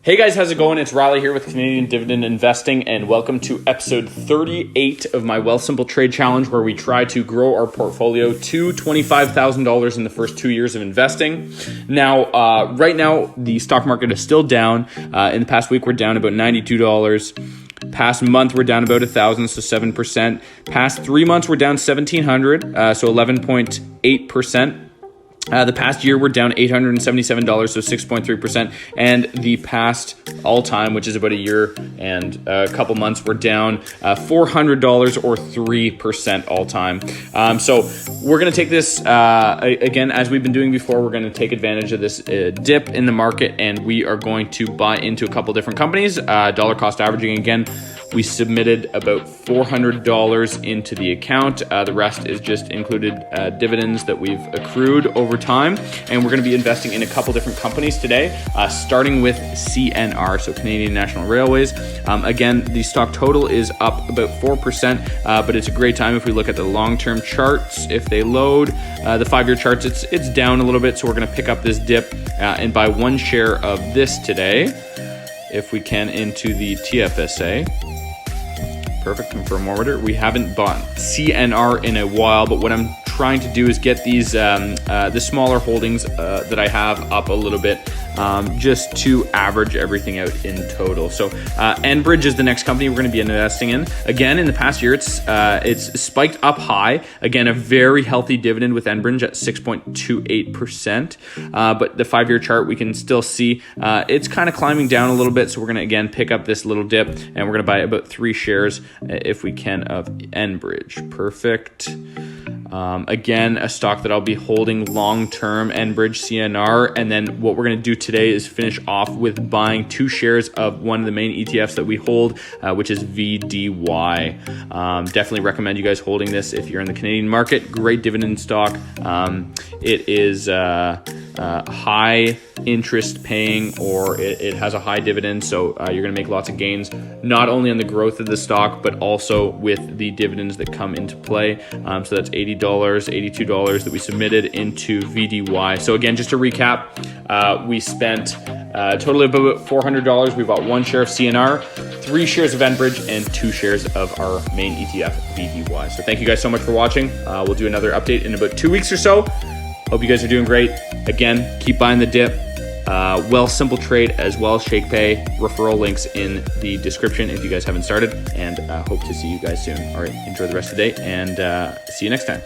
Hey guys, how's it going? It's Riley here with Canadian Dividend Investing, and welcome to episode 38 of my Wealthsimple Trade Challenge, where we try to grow our portfolio to $25,000 in the first 2 years of investing. Now, right now, the stock market is still down. In the past week, we're down about $92. Past month, we're down about 1,000, so 7%. Past 3 months, we're down 1,700, so 11.8%. The past year, we're down $877, so 6.3%. And the past all-time, which is about a year and a couple months, we're down $400 or 3% all-time. So we're going to take this, again, as we've been doing before, we're going to take advantage of this dip in the market, and we are going to buy into a couple different companies. Dollar cost averaging, again, we submitted about $400 into the account. The rest is just included dividends that we've accrued over time. And we're going to be investing in a couple different companies today, starting with CNR, so Canadian National Railways. Again, the stock total is up about 4%, but it's a great time if we look at the long-term charts. If they load the 5-year charts, it's down a little bit, so we're going to pick up this dip and buy one share of this today, if we can, into the TFSA. Perfect, confirm order. We haven't bought CNR in a while, but what I'm trying to do is get these the smaller holdings that I have up a little bit, just to average everything out in total. So Enbridge is the next company we're going to be investing in. Again, in the past year, it's spiked up high. Again, a very healthy dividend with Enbridge at 6.28%. But the 5-year chart, we can still see it's kind of climbing down a little bit. So we're going to, again, pick up this little dip, and we're going to buy about 3 shares, if we can, of Enbridge. Perfect. Again, a stock that I'll be holding long-term, Enbridge, CNR. And then what we're going to do today is finish off with buying 2 shares of one of the main ETFs that we hold, which is VDY. Definitely recommend you guys holding this if you're in the Canadian market. Great dividend stock. It is high interest paying, or it has a high dividend, so you're going to make lots of gains, not only on the growth of the stock, but also with the dividends that come into play. So that's $80, $82 that we submitted into VDY. So again, just to recap, we spent a total of about $400. We bought 1 share of CNR, 3 shares of Enbridge, and 2 shares of our main ETF, VDY. So thank you guys so much for watching. We'll do another update in about 2 weeks or so. Hope you guys are doing great. Again, keep buying the dip. Wealthsimple Trade, as well as Shakepay. Referral links in the description if you guys haven't started. And hope to see you guys soon. All right, enjoy the rest of the day, and see you next time.